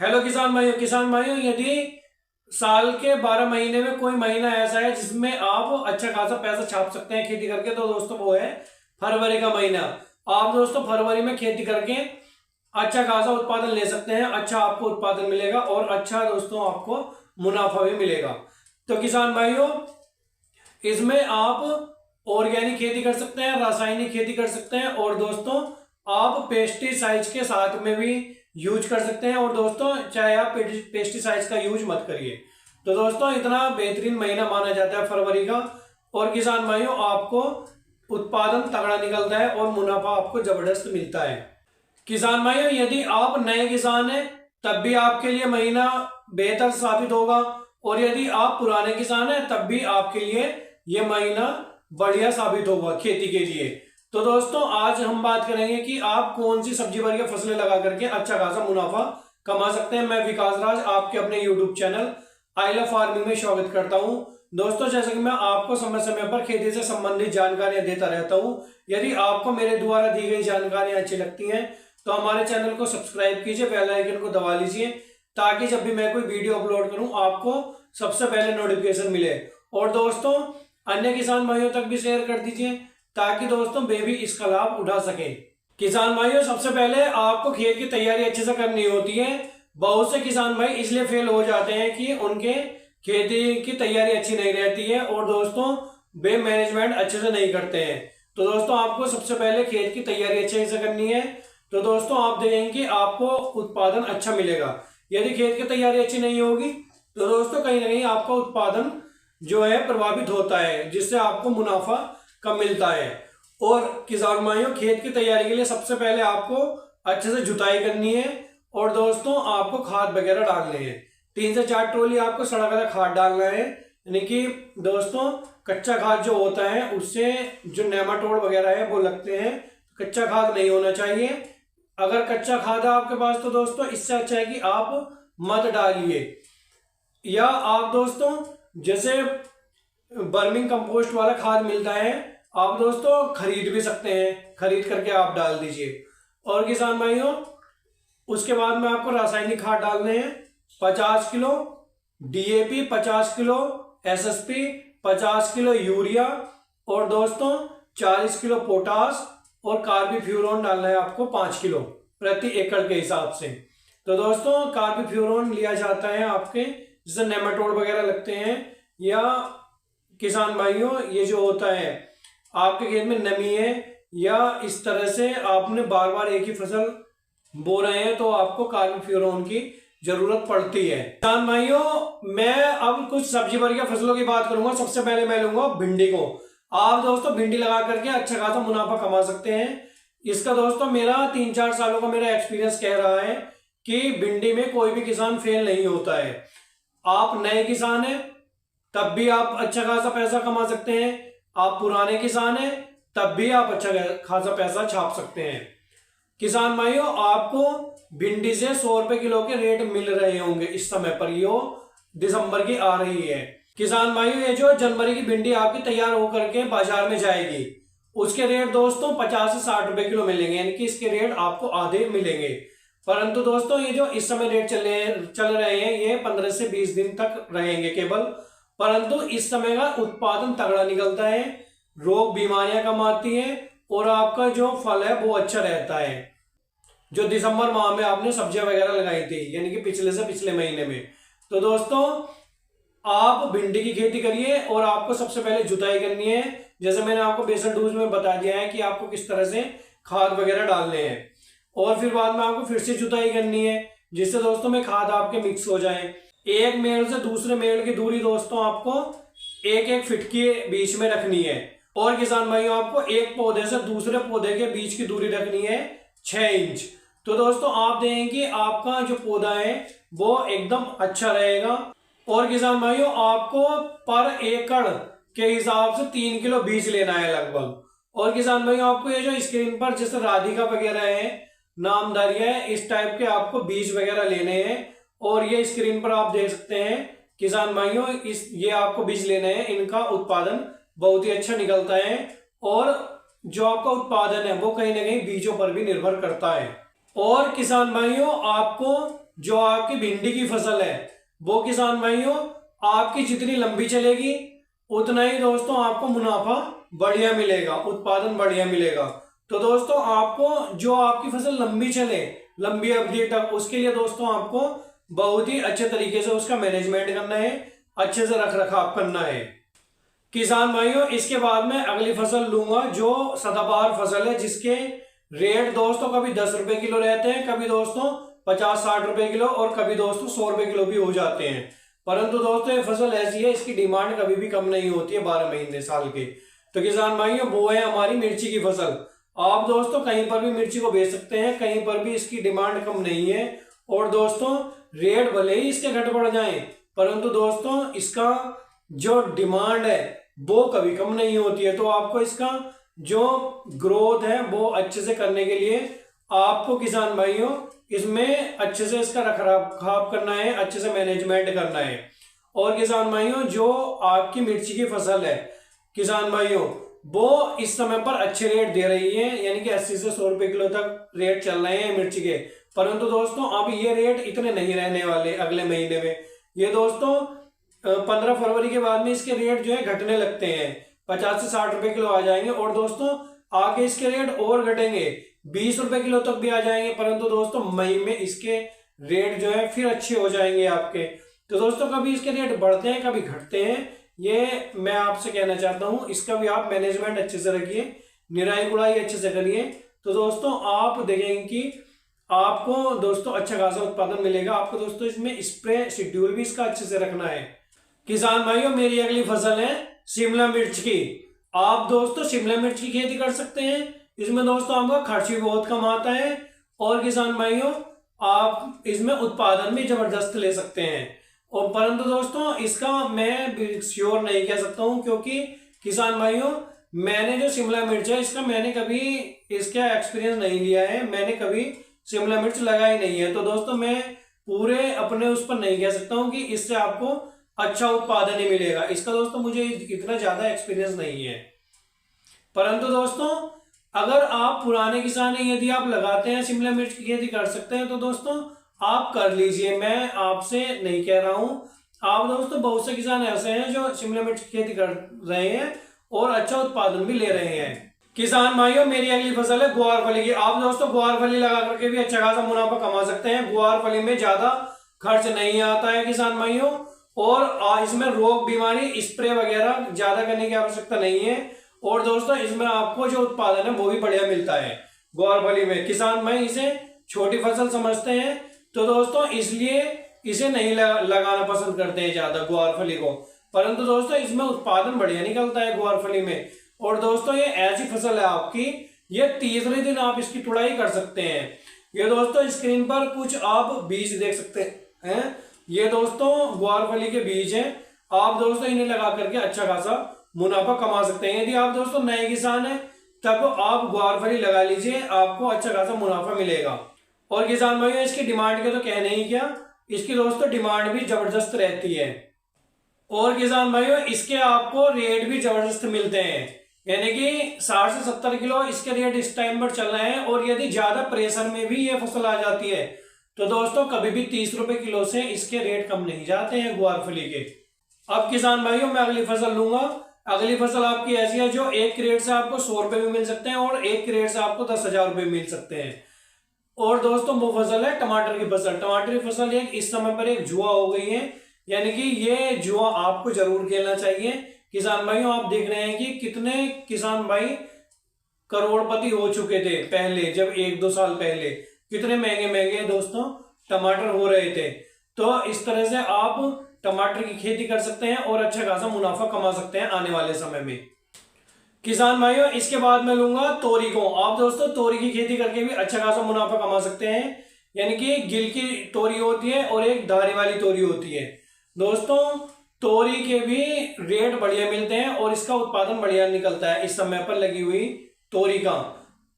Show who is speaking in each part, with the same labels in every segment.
Speaker 1: Hello किसान भाइयों, यदि साल के 12 महीने में कोई महीना ऐसा है जिसमें आप अच्छा खासा पैसा छाप सकते हैं खेती करके, तो दोस्तों वो है फरवरी का महीना। आप दोस्तों फरवरी में खेती करके अच्छा खासा उत्पादन ले सकते हैं। अच्छा आपको उत्पादन मिलेगा और अच्छा दोस्तों आपको मुनाफा भी मिलेगा। तो किसान भाइयों, इसमें आप ऑर्गेनिक खेती कर सकते हैं, रासायनिक खेती कर सकते हैं और दोस्तों आप पेस्टिसाइड्स के साथ में भी यूज कर सकते हैं। और दोस्तों चाहे आप पेस्टिसाइड्स का यूज मत करिए। तो दोस्तों इतना बेहतरीन महीना माना जाता है फरवरी का। और किसान भाइयों, आपको उत्पादन तगड़ा निकलता है और मुनाफा आपको जबरदस्त मिलता है। किसान भाइयों, यदि आप नए किसान हैं तब भी आपके लिए महीना बेहतर साबित होगा, और यदि आप पुराने किसान हैं तब भी आपके लिए यह महीना बढ़िया साबित होगा खेती के लिए। तो दोस्तों आज हम बात करेंगे कि आप कौन सी सब्जी वर्गीय फसलें लगा करके अच्छा खासा मुनाफा कमा सकते हैं। मैं विकास राज आपके अपने YouTube channel I love farming में स्वागत करता हूं। दोस्तों जैसे कि मैं आपको समय समय पर खेती से संबंधित जानकारियां देता रहता हूं। यदि आपको मेरे द्वारा दी गई जानकारियां अच्छी लगती हैं तो हमारे चैनल को सब्सक्राइब कीजिए, बेल आइकन को दबा लीजिए, ताकि जब भी मैं कोई वीडियो अपलोड करूं आपको सबसे पहले नोटिफिकेशन मिले। और दोस्तों अन्य किसान भाइयों तक भी शेयर कर दीजिए, ताकि दोस्तों वे भी इसका लाभ उठा सके। किसान भाइयों, सबसे पहले आपको खेत की तैयारी अच्छे से करनी होती है। बहुत से किसान भाई इसलिए फेल हो जाते हैं कि उनके खेती की तैयारी अच्छी नहीं रहती है और दोस्तों वे मैनेजमेंट अच्छे से नहीं करते हैं। तो दोस्तों आपको सबसे पहले खेत की तैयारी अच्छे से करनी है। तो दोस्तों आप देखेंगे कि आपको उत्पादन अच्छा मिलेगा। यदि खेत की तैयारी अच्छी नहीं होगी तो दोस्तों कहीं ना कहीं आपका उत्पादन जो है प्रभावित होता है, जिससे आपको मुनाफा कम मिलता है। और किसान भाइयों, खेत की तैयारी के लिए सबसे पहले आपको अच्छे से जुताई करनी है और दोस्तों आपको खाद वगैरह डालने हैं। 3 से 4 ट्रॉली आपको सड़ा गला खाद डालना है। यानी कि दोस्तों कच्चा खाद जो होता है उससे जो नेमाटोड वगैरह है वो लगते हैं। कच्चा खाद नहीं होना चाहिए। अगर कच्चा खाद है आपके पास तो दोस्तों इससे अच्छा है कि आप मत डालिए, या आप दोस्तों जैसे बर्मिंग कंपोस्ट वाला खाद मिलता है, आप दोस्तों खरीद भी सकते हैं, खरीद करके आप डाल दीजिए। और किसान भाइयों उसके बाद में आपको रासायनिक खाद डालने हैं। 50 kilo DAP, 50 kilo SSP, 50 kilo urea और दोस्तों 40 किलो पोटास और कार्बोफ्यूरॉन डालना है आपको 5 किलो प्रति एकड़ के हिसाब से। तो दोस्तों कार्बोफ्यूरॉन लिया जाता है आपके जैसे नेमाटोड वगैरह लगते हैं, या किसान भाइयों ये जो होता है आपके खेत में नमी है या इस तरह से आपने बार बार एक ही फसल बो रहे हैं तो आपको कार्बोफ्यूरॉन की जरूरत पड़ती है। किसान भाइयों मैं अब कुछ सब्जी वर्गीय फसलों की बात करूंगा। सबसे पहले मैं लूंगा भिंडी को। आप दोस्तों भिंडी लगा करके अच्छा खासा मुनाफा कमा सकते हैं। इसका दोस्तों मेरा 3-4 सालों का मेरा एक्सपीरियंस कह रहा है कि भिंडी में कोई भी किसान फेल नहीं होता है। आप नए किसान हैं तब भी आप अच्छा खासा पैसा कमा सकते हैं। आप पुराने किसान हैं तब भी आप अच्छा खासा पैसा छाप सकते हैं। किसान भाइयों आपको भिंडी से 100 रुपए किलो के रेट मिल रहे होंगे इस समय पर, यो दिसंबर की आ रही है। किसान भाइयों ये जो जनवरी की भिंडी आपकी तैयार होकर के बाजार में जाएगी उसके रेट दोस्तों 50 से 60 रुपए किलो मिलेंगे, यानी कि इसके रेट आपको आधे मिलेंगे। परंतु दोस्तों ये जो इस समय रेट चल रहे हैं ये 15 से 20 दिन तक रहेंगे केवल। परंतु इस समय का उत्पादन तगड़ा निकलता है, रोग बीमारियां कम आती हैं और आपका जो फल है वो अच्छा रहता है। जो दिसंबर माह में आपने सब्जियां वगैरह लगाई थी, यानी कि पिछले से पिछले महीने में, तो दोस्तों आप भिंडी की खेती करिए और आपको सबसे पहले जुताई करनी है। जैसे मैंने आपको बेसल डोज में बता दिया है कि आपको किस तरह से खाद वगैरह डालने हैं, और फिर बाद में आपको फिर से जुताई करनी है जिससे दोस्तों में खाद आपके मिक्स हो जाए। एक मेड़ से दूसरे मेड़ की दूरी दोस्तों आपको 1-1 फीट के बीच में रखनी है। और किसान भाइयों आपको एक पौधे से दूसरे पौधे के बीच की दूरी रखनी है 6 इंच। तो दोस्तों आप देखेंगे कि आपका जो पौधा है वो एकदम अच्छा रहेगा। और किसान भाइयों आपको पर एकड़ के हिसाब से 3 किलो बीज लेना है लगभग। और किसान भाइयों आपको ये जो स्क्रीन पर जैसे राधिका वगैरह है, नामदारियां है, इस टाइप के आपको बीज वगैरह लेने हैं। और ये स्क्रीन पर आप देख सकते हैं किसान भाइयों, ये आपको बीज लेने हैं। इनका उत्पादन बहुत ही अच्छा निकलता है और जो आपका उत्पादन है वो कहीं ना कहीं बीजों पर भी निर्भर करता है। और किसान भाइयों आपको जो आपकी भिंडी की फसल है वो किसान भाइयों आपकी जितनी लंबी चलेगी उतना ही दोस्तों आपको मुनाफा बढ़िया मिलेगा, उत्पादन बढ़िया मिलेगा। तो दोस्तों आपको जो आपकी फसल लंबी चले, लंबी अवधि तक, उसके लिए दोस्तों आपको बहुत ही अच्छे तरीके से उसका मैनेजमेंट करना है, अच्छे से रख रखाव करना है किसान भाइयों। इसके बाद में अगली फसल लूंगा जो सदाबहार फसल है, जिसके रेट दोस्तों कभी 10 रुपए किलो रहते हैं, कभी दोस्तों 50-60 रुपए किलो और कभी दोस्तों 100 रुपए किलो भी हो जाते हैं। परंतु दोस्तों ये फसल ऐसी है, इसकी डिमांड कभी भी कम नहीं होती है 12 महीने साल के। तो किसान भाइयों वो है हमारी मिर्ची की फसल। आप दोस्तों कहीं पर भी मिर्ची को बेच सकते हैं, कहीं पर भी इसकी डिमांड कम नहीं है। और दोस्तों रेट भले ही इसके घट बढ़ जाए, परंतु दोस्तों इसका जो डिमांड है वो कभी कम नहीं होती है। तो आपको इसका जो ग्रोथ है वो अच्छे से करने के लिए आपको किसान भाइयों इसमें अच्छे से इसका रखरखाव करना है, अच्छे से मैनेजमेंट करना है। और किसान भाइयों जो आपकी मिर्ची की फसल है किसान भाइयों वो इस समय पर अच्छे रेट दे रही है, यानी कि 80 से 100 रुपए किलो तक रेट चल रहे हैं मिर्ची के। परंतु दोस्तों अब ये रेट इतने नहीं रहने वाले अगले महीने में। ये दोस्तों 15 फरवरी के बाद में इसके रेट जो है घटने लगते हैं, 50 से 60 रुपए किलो आ जाएंगे। और दोस्तों आगे इसके रेट और घटेंगे, 20 रुपए किलो तक भी आ जाएंगे। परंतु दोस्तों मई में इसके रेट जो है फिर अच्छे हो जाएंगे आपके। तो दोस्तों कभी इसके रेट बढ़ते हैं कभी घटते हैं, ये मैं आपसे कहना चाहता हूं। इसका भी आप मैनेजमेंट अच्छे से रखिए, निराई गुड़ाई अच्छे से करिए। तो दोस्तों आप देखेंगे कि आपको दोस्तों अच्छा खासा उत्पादन मिलेगा। आपको दोस्तों इसमें स्प्रे शेड्यूल भी इसका अच्छे से रखना है किसान भाइयों। मेरी अगली फसल है शिमला मिर्च की। आप दोस्तों शिमला मिर्च की खेती कर सकते हैं। इसमें दोस्तों आपका खर्च भी बहुत कम आता है और किसान भाइयों आप इसमें उत्पादन भी जबरदस्त ले सकते हैं। और परंतु दोस्तों इसका मैं श्योर नहीं कह सकता हूं, क्योंकि किसान भाइयों मैंने जो शिमला मिर्च है इसका मैंने कभी इसका एक्सपीरियंस नहीं लिया है, मैंने कभी शिमला मिर्च लगाई नहीं है। तो दोस्तों मैं पूरे अपने उस पर नहीं कह सकता हूं कि इससे आपको अच्छा उत्पादन ही मिलेगा। इसका दोस्तों मुझे इतना ज्यादा एक्सपीरियंस नहीं है। परंतु दोस्तों अगर आप पुराने किसान हैं, यदि आप लगाते हैं शिमला मिर्च की खेती कर सकते हैं तो दोस्तों आप कर लीजिए, मैं आपसे नहीं कह रहा हूं। आप दोस्तों बहुत से किसान ऐसे हैं जो शिमला मिर्च की खेती कर रहे हैं और अच्छा उत्पादन भी ले रहे हैं। किसान भाइयों मेरी अगली फसल है ग्वारफली की। आप दोस्तों ग्वारफली लगा करके भी अच्छा खासा मुनाफा कमा सकते हैं। ग्वारफली में ज्यादा खर्च नहीं आता है किसान भाइयों, और इसमें रोग बीमारी स्प्रे वगैरह ज्यादा करने की आवश्यकता नहीं है। और दोस्तों इसमें आपको जो उत्पादन है वो भी बढ़िया मिलता है। ग्वारफली में किसान भाई इसे छोटी फसल समझते हैं, तो दोस्तों इसलिए इसे नहीं लगाना पसंद करते हैं ज्यादा ग्वारफली को। परंतु दोस्तों इसमें उत्पादन बढ़िया निकलता है ग्वारफली में। और दोस्तों ये ऐसी फसल है आपकी, ये तीसरे दिन आप इसकी तुड़ाई कर सकते हैं। ये दोस्तों स्क्रीन पर कुछ आप बीज देख सकते हैं, ये दोस्तों ग्वारफली के बीज हैं। आप दोस्तों इन्हें लगा करके अच्छा खासा मुनाफा कमा सकते हैं। यदि आप दोस्तों नए किसान हैं तब आप ग्वारफली लगा लीजिए, आपको अच्छा खासा मुनाफा मिलेगा। और किसान भाइयों इसकी डिमांड के तो कहने ही क्या, इसकी दोस्तों डिमांड भी जबरदस्त रहती है। और किसान भाइयों इसके आपको रेट भी जबरदस्त मिलते हैं, यानी कि 60 से 70 किलो इसके रेट इस टाइम पर चल रहे हैं। और यदि ज्यादा प्रेशर में भी ये फसल आ जाती है तो दोस्तों कभी भी 30 रुपए किलो से इसके रेट कम नहीं जाते हैं ग्वारफली के। अब किसान भाइयों मैं अगली फसल लूंगा। अगली फसल आपकी ऐसी है जो एक क्रेट से आपको 100 रुपए भी मिल सकते हैं और एक क्रेट से आपको 10,000 रुपए मिल सकते हैं। और दोस्तों वो फसल है टमाटर की फसल। टमाटर की फसल एक इस समय पर एक जुआ हो गई है, यानी कि ये जुआ आपको जरूर खेलना चाहिए। किसान भाइयों आप देख रहे हैं कि कितने किसान भाई करोड़पति हो चुके थे पहले, जब 1-2 साल पहले कितने महंगे महंगे दोस्तों टमाटर हो रहे थे। तो इस तरह से आप टमाटर की खेती कर सकते हैं और अच्छा खासा मुनाफा कमा सकते हैं आने वाले समय में। किसान भाइयों इसके बाद मैं लूंगा तोरी को। आप दोस्तों तोरी की खेती करके भी अच्छा खासा मुनाफा कमा सकते हैं, यानी कि गिल की तोरी होती है और एक धारी वाली तोरी होती है। दोस्तों तोरी के भी रेट बढ़िया मिलते हैं और इसका उत्पादन बढ़िया निकलता है इस समय पर लगी हुई तोरी का।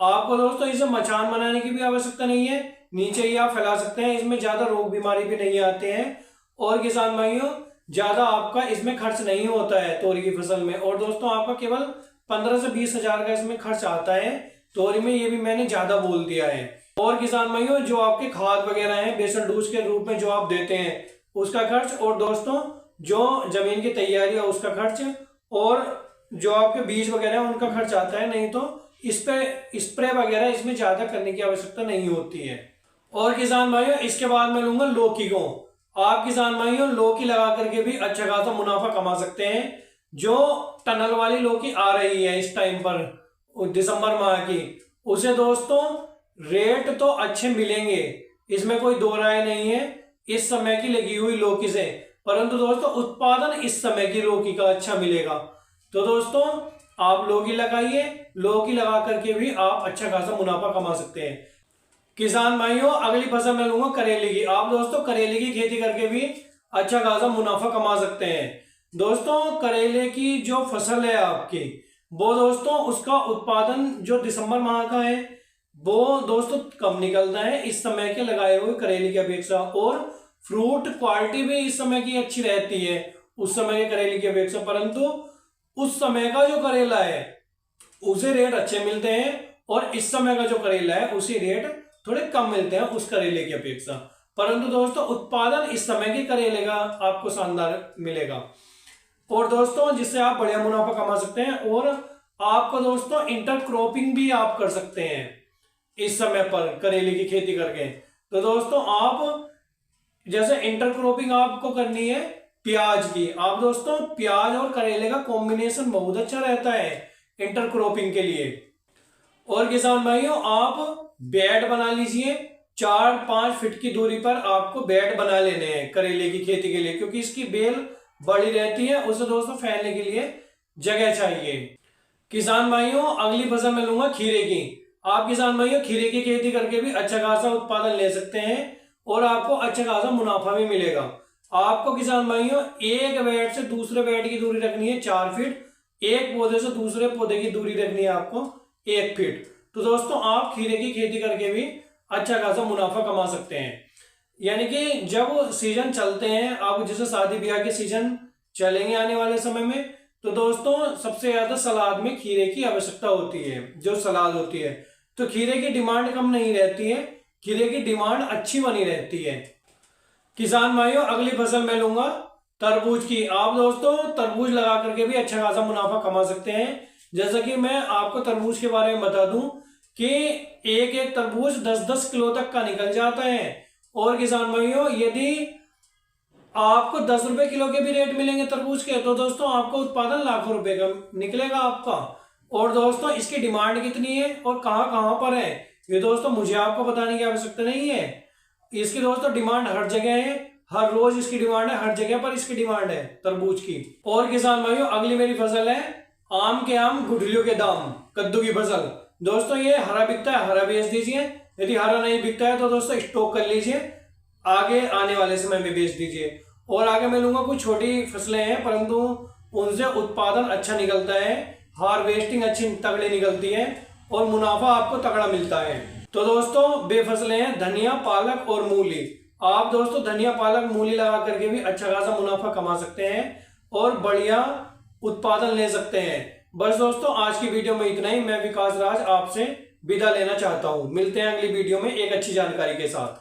Speaker 1: आपको दोस्तों इसे मचान बनाने की भी आवश्यकता नहीं है, नीचे ही आप फैला सकते हैं। इसमें ज्यादा रोग बीमारी भी नहीं आते हैं और किसान भाइयों ज्यादा आपका इसमें खर्च नहीं होता है तोरी की फसल में। और दोस्तों आपका केवल 15 से 20 हजार का इसमें खर्च आता है तोरी में, ये भी मैंने ज्यादा बोल दिया है। और किसान भाइयों जो आपके खाद वगैरह हैं बेसल डोज के रूप में जो आप देते हैं उसका खर्च, और दोस्तों जो जमीन की तैयारी है उसका खर्च, और जो आपके बीज वगैरह है उनका खर्च आता है। नहीं तो इस पे स्प्रे वगैरह इसमें ज्यादा करने की आवश्यकता नहीं होती है। और किसान भाइयों इसके बाद मैं लूंगा लौकी को। आप किसान भाइयों लौकी लगा करके भी अच्छा खासा मुनाफा कमा सकते हैं। जो टनल वाली लौकी आ रही है इस टाइम पर दिसंबर माह की, उसे दोस्तों रेट तो अच्छे मिलेंगे, इसमें कोई दो राय नहीं है इस समय की लगी हुई लौकी से, परंतु दोस्तों उत्पादन इस समय की लौकी का अच्छा मिलेगा। तो दोस्तों आप लौकी लगाइए, लौकी लगा करके भी आप अच्छा खासा मुनाफा कमा सकते हैं। किसान भाइयों अगली फसल मैं लूंगा करेले की। आप दोस्तों करेले की खेती करके भी अच्छा खासा मुनाफा कमा सकते हैं। दोस्तों करेले की जो फसल है आपकी, वो दोस्तों उसका उत्पादन जो दिसंबर माह का है वो दोस्तों कम निकलता है इस समय के लगाए हुए करेले की अपेक्षा, और फ्रूट क्वालिटी भी इस समय की अच्छी रहती है उस समय के करेले की अपेक्षा, परंतु उस समय का जो करेला है उसे रेट अच्छे मिलते हैं, और इस समय का जो करेला है उसी रेट थोड़े कम मिलते हैं उस करेले की अपेक्षा। परंतु दोस्तों उत्पादन इस समय के करेले का आपको शानदार मिलेगा, और दोस्तों जिससे आप बढ़िया मुनाफा कमा सकते हैं। और आपको दोस्तों इंटरक्रॉपिंग भी आप कर सकते हैं इस समय पर करेले की खेती करके। तो दोस्तों आप जैसे इंटरक्रॉपिंग आपको करनी है प्याज की, आप दोस्तों प्याज और करेले का कॉम्बिनेशन बहुत अच्छा रहता है इंटरक्रॉपिंग के लिए। और किसान भाइयों आप बेड बना लीजिए, 4-5 फीट की दूरी पर आपको बेड बना लेने हैं करेले की खेती के लिए, क्योंकि इसकी बेल बड़ी रहती है, उसे दोस्तों फैलने के लिए जगह चाहिए। किसान भाइयों अगली फसल मैं लूंगा खीरे की। आप किसान भाइयों खीरे की खेती करके भी अच्छा खासा उत्पादन ले सकते हैं और आपको अच्छा खासा मुनाफा भी मिलेगा। आपको किसान भाइयों एक बेड से दूसरे बेड की दूरी रखनी है 4 फीट, एक पौधे से दूसरे पौधे की दूरी रखनी है आपको 1 फीट। तो दोस्तों आप खीरे की खेती करके भी अच्छा खासा मुनाफा कमा सकते हैं। यानी कि जब सीजन चलते हैं, अब जैसे शादी ब्याह के सीजन चलेंगे आने वाले समय में, तो दोस्तों सबसे ज्यादा सलाद में खीरे की आवश्यकता होती है। जो सलाद होती है तो खीरे की डिमांड कम नहीं रहती है, खीरे की डिमांड अच्छी बनी रहती है। किसान भाइयों अगली फसल मैं लूंगा तरबूज की। आप दोस्तों तरबूज लगा करके भी अच्छा खासा मुनाफा कमा सकते हैं। जैसा कि मैं आपको तरबूज के बारे में बता दूं कि एक एक तरबूज 10-10 किलो तक का निकल जाता है। और किसान भाइयों यदि आपको 10 रुपए किलो के भी रेट मिलेंगे तरबूज के, तो दोस्तों आपको उत्पादन लाखों रुपए का निकलेगा आपका। और दोस्तों इसकी डिमांड कितनी है और कहां कहां पर है, ये दोस्तों मुझे आपको बताने की आवश्यकता नहीं है। इसकी दोस्तों डिमांड हर जगह है, हर रोज इसकी डिमांड है, हर जगह पर इसकी डिमांड है तरबूज की। और किसान भाइयों अगली मेरी फसल है आम के आम गुठलियों के दाम, कद्दू की फसल। दोस्तों ये हरा बिकता है, हरा बेच दीजिए, यदि हरा नहीं बिकता है तो दोस्तों स्टॉक कर लीजिए, आगे आने वाले समय में बेच दीजिए। और आगे मैं लूंगा कुछ छोटी फसलें हैं परंतु उनसे उत्पादन अच्छा निकलता है, हार्वेस्टिंग अच्छी तगड़ी निकलती है और मुनाफा आपको तगड़ा मिलता है। तो दोस्तों बेफसलें हैं धनिया, पालक और मूली। आप दोस्तों धनिया, पालक, मूली लगा करके भी अच्छा खासा मुनाफा कमा सकते हैं और बढ़िया उत्पादन ले सकते हैं। बस दोस्तों आज की वीडियो में इतना ही। मैं विकास राज आपसे विदा लेना चाहता हूं। मिलते हैं अगली वीडियो में एक अच्छी जानकारी के साथ।